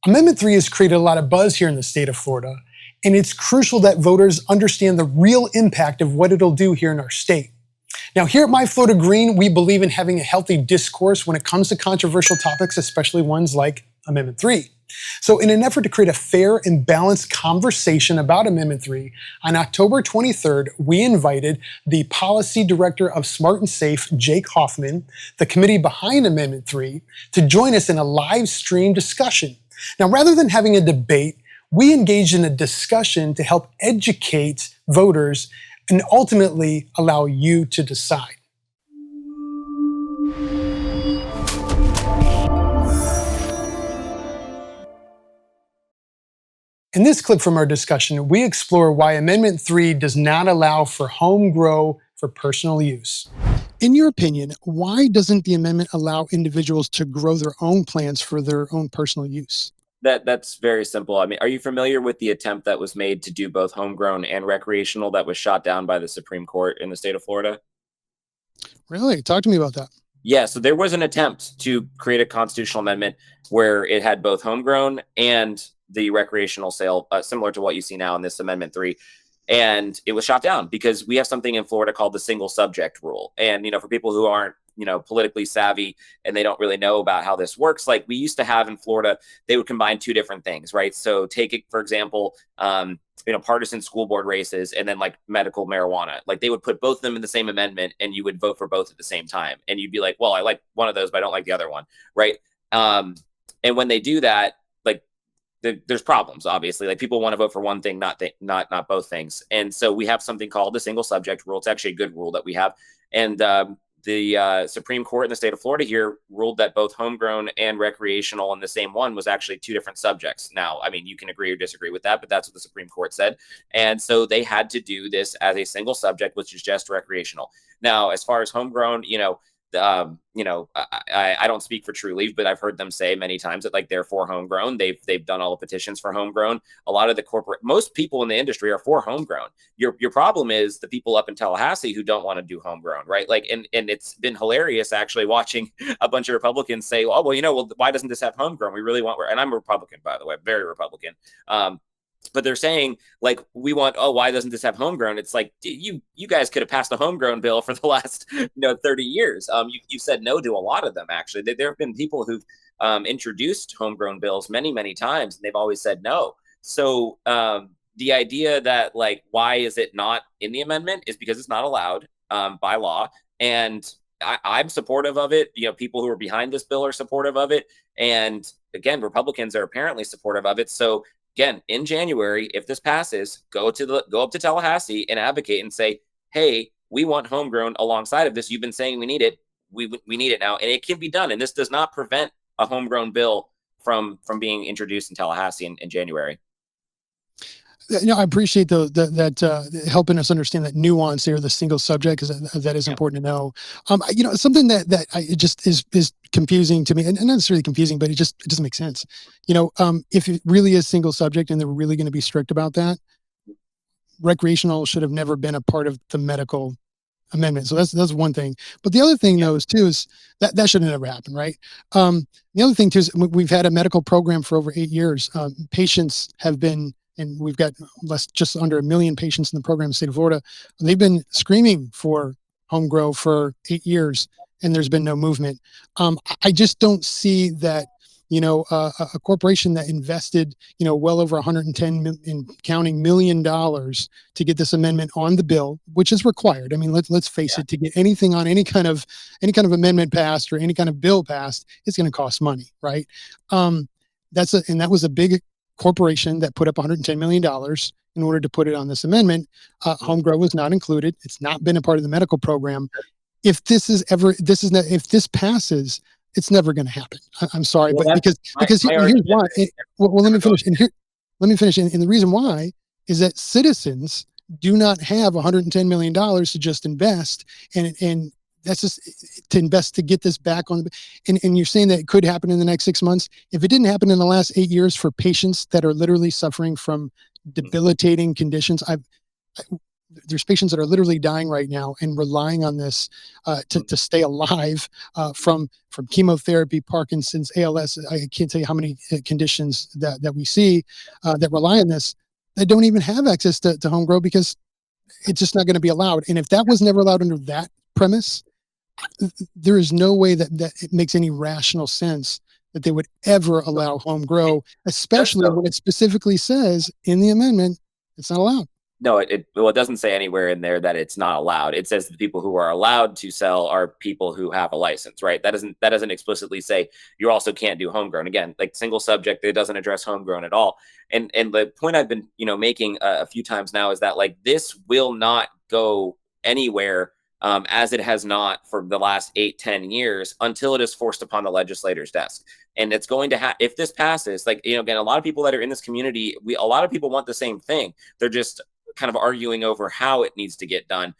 Amendment 3 has created a lot of buzz here in the state of Florida, and it's crucial that voters understand the real impact of what it'll do here in our state. Now, here at My Florida Green, we believe in having a healthy discourse when it comes to controversial topics, especially ones like Amendment 3. So in an effort to create a fair and balanced conversation about Amendment 3, on October 23rd, we invited the Policy Director of Smart and Safe, Jake Hoffman, the committee behind Amendment 3, to join us in a live stream discussion. Now, rather than having a debate, we engaged in a discussion to help educate voters and ultimately allow you to decide. In this clip from our discussion, we explore why Amendment 3 does not allow for home grow for personal use. In your opinion, why doesn't the amendment allow individuals to grow their own plants for their own personal use? That's very simple. I mean, are you familiar with the attempt that was made to do both homegrown and recreational that was shot down by the Supreme Court in the state of Florida? Really? Talk to me about that. Yeah, so there was an attempt to create a constitutional amendment where it had both homegrown and the recreational sale, similar to what you see now in this Amendment 3. And it was shot down because we have something in Florida called the single subject rule. And, for people who aren't, politically savvy and they don't really know about how this works, like we used to have in Florida, they would combine two different things, right? So take it, for example, partisan school board races and then like medical marijuana. Like they would put both of them in the same amendment and you would vote for both at the same time. And you'd be like, well, I like one of those, but I don't like the other one, right? And when they do that, like there's problems, obviously. Like people want to vote for one thing, not both things. And so we have something called the single subject rule. It's actually a good rule that we have. And the Supreme Court in the state of Florida here ruled that both homegrown and recreational in the same one was actually two different subjects. Now, I mean, you can agree or disagree with that, but that's what the Supreme Court said. And so they had to do this as a single subject, which is just recreational. Now, as far as homegrown, I don't speak for True Leaf, but I've heard them say many times that like they're for homegrown. They've done all the petitions for homegrown. A lot of most people in the industry are for homegrown. Your problem is the people up in Tallahassee who don't want to do homegrown, right? Like, and it's been hilarious actually watching a bunch of Republicans say, oh, well, why doesn't this have homegrown? We really want, and I'm a Republican, by the way, very Republican. But they're saying like, we want, why doesn't this have homegrown? It's like, you guys could have passed a homegrown bill for the last 30 years. You said no to a lot of them, actually. There have been people who've introduced homegrown bills many, many times, and they've always said no. So the idea that like, why is it not in the amendment is because it's not allowed by law. And I'm supportive of it. People who are behind this bill are supportive of it. And again, Republicans are apparently supportive of it. So again, in January, if this passes, go up to Tallahassee and advocate and say, hey, we want homegrown alongside of this. You've been saying we need it. We need it now. And it can be done. And this does not prevent a homegrown bill from being introduced in Tallahassee in January. I appreciate that helping us understand that nuance there, the single subject, because that is important to know. Something that it just is confusing to me, and not necessarily confusing, but it doesn't make sense. If it really is single subject and they're really going to be strict about that, recreational should have never been a part of the medical amendment. So that's one thing. But the other thing, though, is that should have never happened, right? The other thing too is we've had a medical program for over 8 years. Patients have been. And we've got just under 1 million patients in the program in the state of Florida. They've been screaming for home grow for 8 years, and there's been no movement. I just don't see that, a corporation that invested, well over 110 and counting $1 million to get this amendment on the bill, which is required. I mean, let's face it, to get anything on any kind of amendment passed or any kind of bill passed, it's going to cost money, right? And that was a big corporation that put up $110 million in order to put it on this amendment. Home grow was not included. It's not been a part of the medical program. If this passes, it's never going to happen. I'm sorry, but because here's why. Let me finish. And And the reason why is that citizens do not have $110 million to just invest, and that's just to invest to get this back on. And you're saying that it could happen in the next 6 months. If it didn't happen in the last 8 years for patients that are literally suffering from debilitating conditions, there's patients that are literally dying right now and relying on this to stay alive from chemotherapy, Parkinson's, ALS. I can't tell you how many conditions that we see that rely on this that don't even have access to home grow because it's just not going to be allowed. And if that was never allowed under that premise, there is no way that it makes any rational sense that they would ever allow home grow, especially when it specifically says in the amendment it's not allowed. No, well, it doesn't say anywhere in there that it's not allowed. It says the people who are allowed to sell are people who have a license, right? That doesn't explicitly say you also can't do homegrown. Again, like single subject, it doesn't address homegrown at all. And the point I've been making a few times now is that like this will not go anywhere, as it has not for the last 8-10 years until it is forced upon the legislator's desk. And it's going to have, if this passes, like, again, a lot of people that are in this community, a lot of people want the same thing. They're just kind of arguing over how it needs to get done.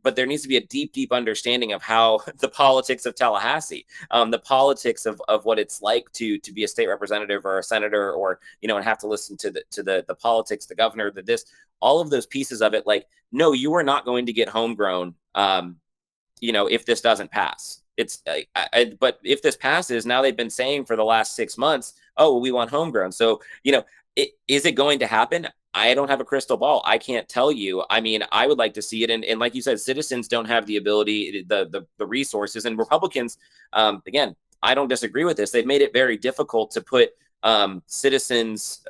But there needs to be a deep, deep understanding of how the politics of Tallahassee, the politics of what it's like to be a state representative or a senator, or and have to listen to the politics, the governor, all of those pieces of it. Like, no, you are not going to get homegrown. If this doesn't pass, but if this passes, now they've been saying for the last 6 months, oh, well, we want homegrown. So is it going to happen? I don't have a crystal ball. I can't tell you. I mean, I would like to see it. And like you said, citizens don't have the ability, the resources, and Republicans, again, I don't disagree with this. They've made it very difficult to put citizens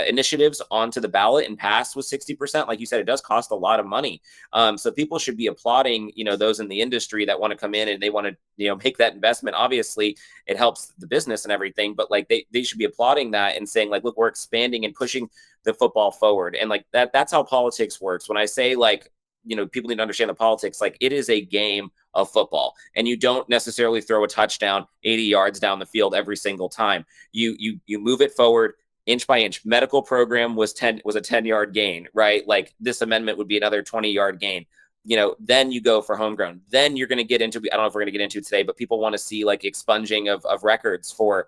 initiatives onto the ballot and pass with 60%. Like you said, it does cost a lot of money. So people should be applauding, those in the industry that want to come in and they want to, make that investment. Obviously it helps the business and everything, but like they should be applauding that and saying like, look, we're expanding and pushing the football forward. And like that's how politics works. When I say like, people need to understand the politics, like it is a game of football, and you don't necessarily throw a touchdown 80 yards down the field every single time. You move it forward inch by inch. Medical program was a 10-yard gain, right? Like this amendment would be another 20-yard gain. Then you go for homegrown. Then you're going to get into, I don't know if we're going to get into it today, but people want to see like expunging of records for,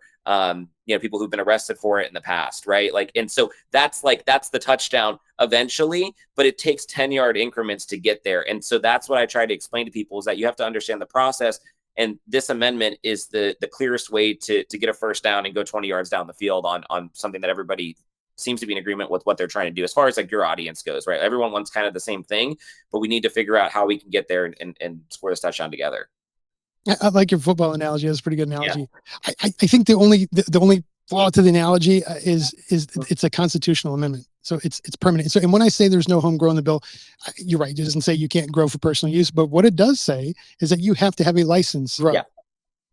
people who've been arrested for it in the past, right? Like, and so that's the touchdown eventually, but it takes 10-yard increments to get there. And so that's what I try to explain to people, is that you have to understand the process. And this amendment is the clearest way to get a first down and go 20 yards down the field on something that everybody seems to be in agreement with what they're trying to do as far as like your audience goes, right? Everyone wants kind of the same thing, but we need to figure out how we can get there and score this touchdown together. I like your football analogy. That's a pretty good analogy. Yeah. I think the only flaw to the analogy is it's a constitutional amendment. So it's permanent. So, and when I say there's no home grow in the bill, you're right. It doesn't say you can't grow for personal use, but what it does say is that you have to have a license. Yeah.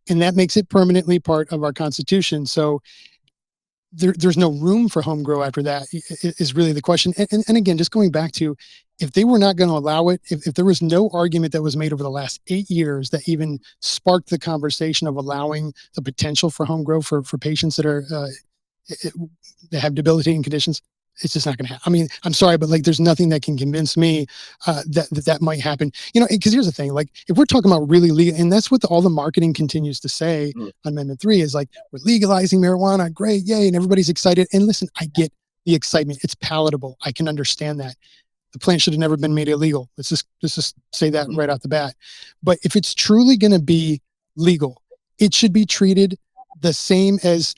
And that makes it permanently part of our Constitution. So there's no room for home grow after that is really the question. And again, just going back to, if they were not going to allow it, if there was no argument that was made over the last 8 years that even sparked the conversation of allowing the potential for home grow for patients that are that have debilitating conditions, it's just not going to happen. I mean, I'm sorry, but like, there's nothing that can convince me that might happen. Because here's the thing: like, if we're talking about really legal, and that's what all the marketing continues to say on Amendment 3 is like, we're legalizing marijuana, great, yay, and everybody's excited. And listen, I get the excitement; it's palatable. I can understand that. The plant should have never been made illegal. Let's just say that right off the bat. But if it's truly going to be legal, it should be treated the same as,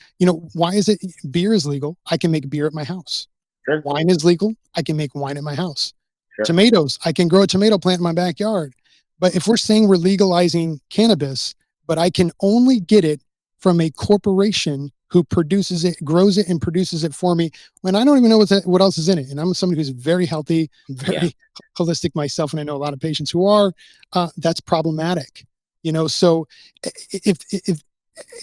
why is it beer is legal? I can make beer at my house. Sure. Wine is legal. I can make wine at my house. Sure. Tomatoes, I can grow a tomato plant in my backyard. But if we're saying we're legalizing cannabis, but I can only get it from a corporation who produces it, grows it, and produces it for me, when I don't even know what else is in it. And I'm somebody who's very healthy, very holistic myself, and I know a lot of patients who are, that's problematic. So if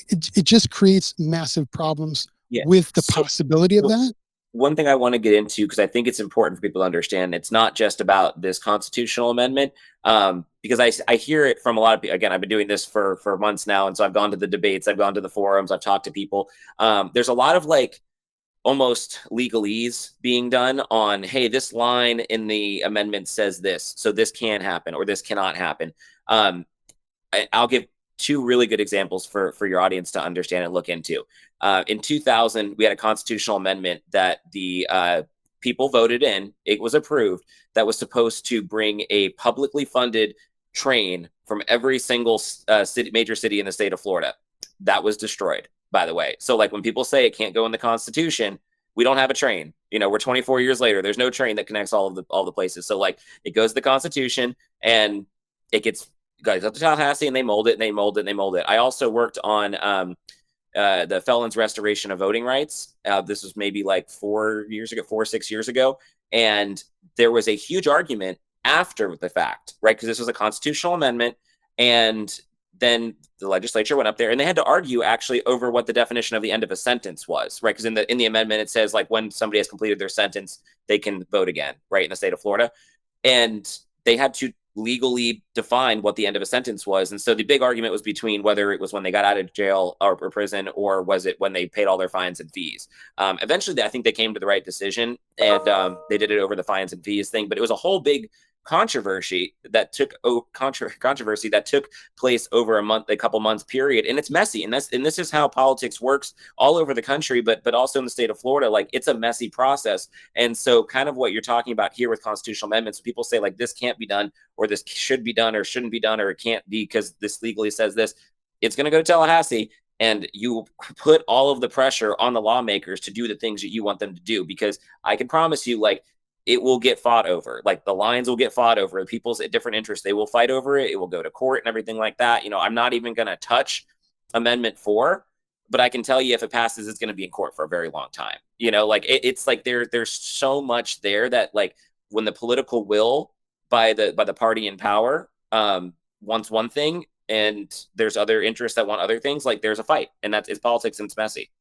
it just creates massive problems with the possibility of that. One thing I want to get into, because I think it's important for people to understand, it's not just about this constitutional amendment, because I hear it from a lot of people. Again, I've been doing this for months now, and so I've gone to the debates, I've gone to the forums, I've talked to people. There's a lot of like almost legalese being done on, hey, this line in the amendment says this, so this can happen or this cannot happen. I'll give two really good examples for your audience to understand and look into. In 2000, we had a constitutional amendment that the people voted in, it was approved, that was supposed to bring a publicly funded train from every single major city in the state of Florida. That was destroyed, by the way. So like when people say it can't go in the Constitution, we don't have a train. We're 24 years later. There's no train that connects all the places. So like it goes to the Constitution and it goes up to Tallahassee and they mold it and they mold it and they mold it. I also worked on the felons restoration of voting rights. This was maybe like 4 or 6 years ago. And there was a huge argument after the fact, right? Because this was a constitutional amendment. And then the legislature went up there and they had to argue actually over what the definition of the end of a sentence was, right? Because in the amendment, it says like when somebody has completed their sentence, they can vote again, right? In the state of Florida. And they had to legally define what the end of a sentence was. And so the big argument was between whether it was when they got out of jail or prison, or was it when they paid all their fines and fees. Eventually, I think they came to the right decision, and they did it over the fines and fees thing. But it was a whole big controversy that took place over a couple months period, and it's messy, and this is how politics works all over the country, but also in the state of Florida. Like, it's a messy process. And so kind of what you're talking about here with constitutional amendments, people say like this can't be done, or this should be done, or shouldn't be done, or it can't be because this legally says this. It's going to go to Tallahassee, and you put all of the pressure on the lawmakers to do the things that you want them to do, because I can promise you, like, it will get fought over. Like, the lines will get fought over. People's different interests, they will fight over it. It will go to court and everything like that. I'm not even going to touch Amendment 4, but I can tell you if it passes, it's going to be in court for a very long time. Like it's like there's so much there that, like, when the political will by the party in power wants one thing and there's other interests that want other things, like there's a fight, and it's politics and it's messy.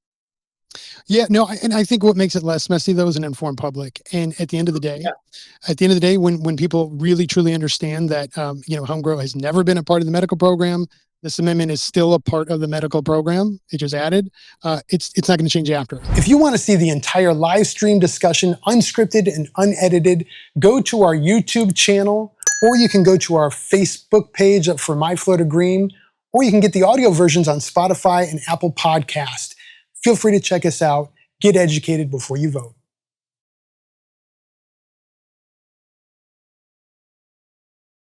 Yeah, no, and I think what makes it less messy though is an informed public. And at the end of the day, when people really truly understand that, home grow has never been a part of the medical program, this amendment is still a part of the medical program. It just added. It's not going to change after. If you want to see the entire live stream discussion, unscripted and unedited, go to our YouTube channel, or you can go to our Facebook page for My Florida Green, or you can get the audio versions on Spotify and Apple Podcast. Feel free to check us out. Get educated before you vote.